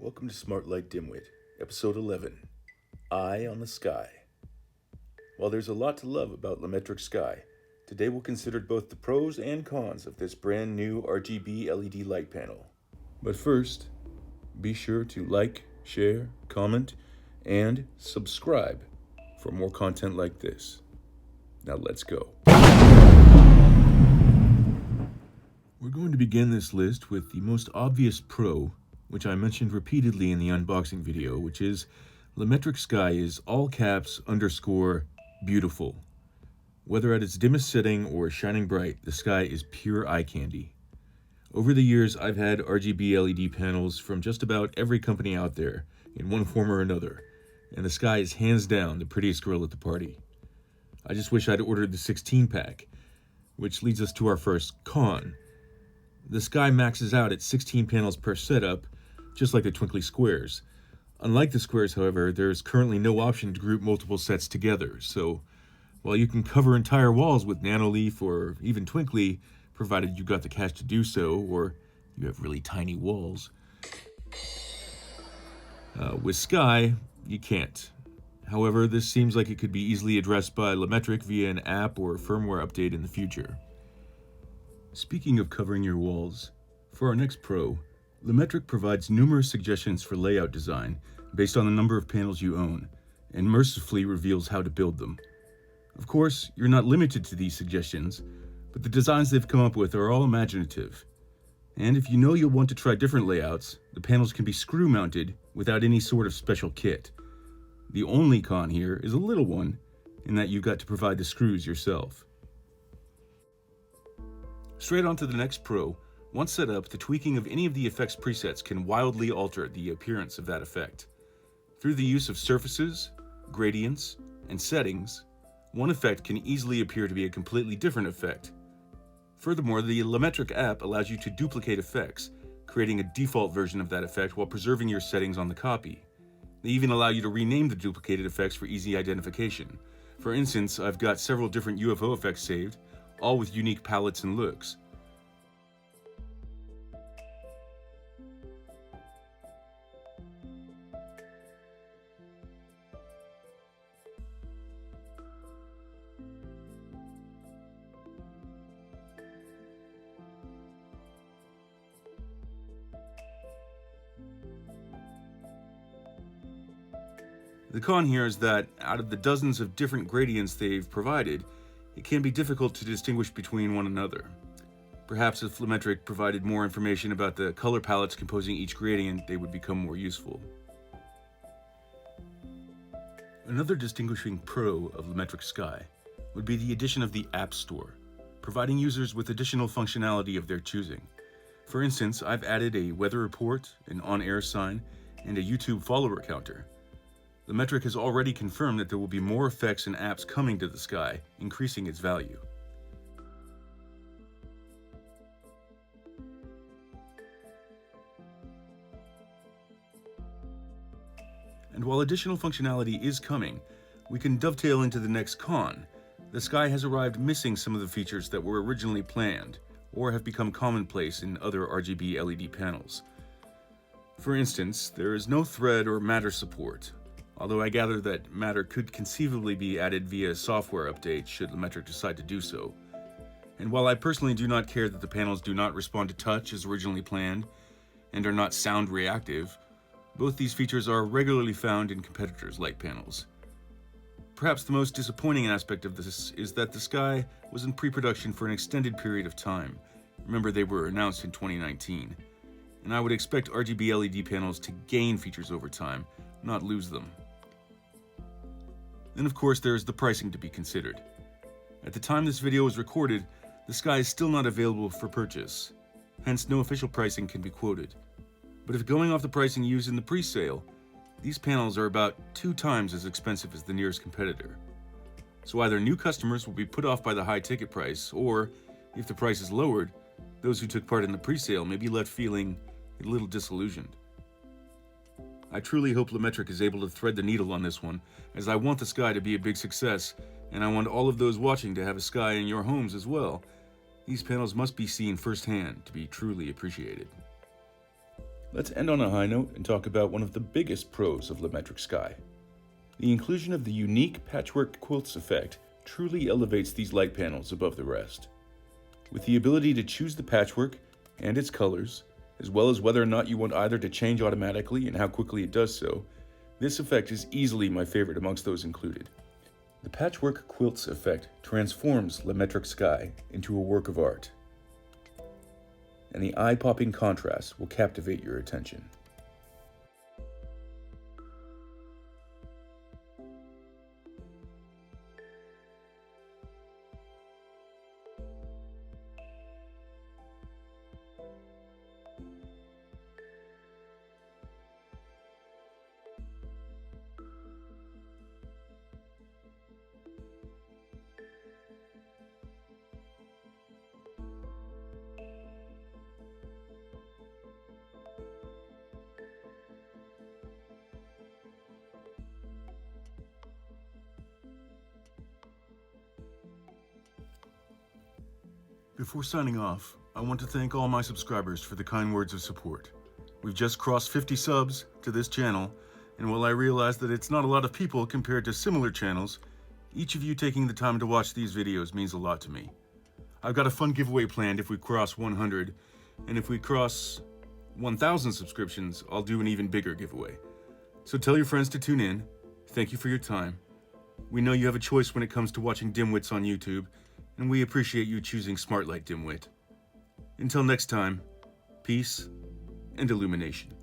Welcome to Smart Light Dimwit, Episode 11, Eye on the Sky. While there's a lot to love about LaMetric Sky, today we'll consider both the pros and cons of this brand new RGB LED light panel. But first, be sure to like, share, comment, and subscribe for more content like this. Now let's go. We're going to begin this list with the most obvious pro, which I mentioned repeatedly in the unboxing video, which is LaMetric Sky is all caps _ beautiful. Whether at its dimmest setting or shining bright, the sky is pure eye candy. Over the years, I've had RGB LED panels from just about every company out there, in one form or another, and the sky is hands down the prettiest girl at the party. I just wish I'd ordered the 16-pack, which leads us to our first con. The sky maxes out at 16 panels per setup, just like the twinkly squares. Unlike the squares, however, there's currently no option to group multiple sets together, so while you can cover entire walls with nanoleaf or even twinkly, provided you got the cash to do so, or you have really tiny walls, with Sky, you can't. However, this seems like it could be easily addressed by LaMetric via an app or firmware update in the future. Speaking of covering your walls, for our next pro, LaMetric provides numerous suggestions for layout design based on the number of panels you own, and mercifully reveals how to build them. Of course, you're not limited to these suggestions, but the designs they've come up with are all imaginative. And if you know you'll want to try different layouts, the panels can be screw-mounted without any sort of special kit. The only con here is a little one, in that you've got to provide the screws yourself. Straight on to the next pro. Once set up, the tweaking of any of the effects presets can wildly alter the appearance of that effect. Through the use of surfaces, gradients, and settings, one effect can easily appear to be a completely different effect. Furthermore, the LaMetric app allows you to duplicate effects, creating a default version of that effect while preserving your settings on the copy. They even allow you to rename the duplicated effects for easy identification. For instance, I've got several different UFO effects saved, all with unique palettes and looks. The con here is that, out of the dozens of different gradients they've provided, it can be difficult to distinguish between one another. Perhaps if LaMetric provided more information about the color palettes composing each gradient, they would become more useful. Another distinguishing pro of LaMetric Sky would be the addition of the App Store, providing users with additional functionality of their choosing. For instance, I've added a weather report, an on-air sign, and a YouTube follower counter. LaMetric has already confirmed that there will be more effects and apps coming to the Sky, increasing its value. And while additional functionality is coming, we can dovetail into the next con. The Sky has arrived missing some of the features that were originally planned, or have become commonplace in other RGB LED panels. For instance, there is no thread or matter support, although I gather that matter could conceivably be added via software update should LaMetric decide to do so. And while I personally do not care that the panels do not respond to touch as originally planned, and are not sound reactive, both these features are regularly found in competitors' light panels. Perhaps the most disappointing aspect of this is that the Sky was in pre-production for an extended period of time. Remember, they were announced in 2019. And I would expect RGB LED panels to gain features over time, not lose them. Then of course there is the pricing to be considered. At the time this video was recorded, the Sky is still not available for purchase, hence no official pricing can be quoted. But if going off the pricing used in the pre-sale, these panels are about 2 times as expensive as the nearest competitor. So either new customers will be put off by the high ticket price, or, if the price is lowered, those who took part in the pre-sale may be left feeling a little disillusioned. I truly hope LaMetric is able to thread the needle on this one, as I want the Sky to be a big success, and I want all of those watching to have a Sky in your homes as well. These panels must be seen firsthand to be truly appreciated. Let's end on a high note and talk about one of the biggest pros of LaMetric Sky. The inclusion of the unique Patchwork quilts effect truly elevates these light panels above the rest. With the ability to choose the patchwork and its colors, as well as whether or not you want either to change automatically and how quickly it does so, this effect is easily my favorite amongst those included. The Patchwork quilts effect transforms LaMetric Sky into a work of art, and the eye-popping contrast will captivate your attention. Before signing off, I want to thank all my subscribers for the kind words of support. We've just crossed 50 subs to this channel, and while I realize that it's not a lot of people compared to similar channels, each of you taking the time to watch these videos means a lot to me. I've got a fun giveaway planned if we cross 100, and if we cross 1,000 subscriptions, I'll do an even bigger giveaway. So tell your friends to tune in. Thank you for your time. We know you have a choice when it comes to watching dimwits on YouTube, and we appreciate you choosing Smartlight Dimwit. Until next time, peace and illumination.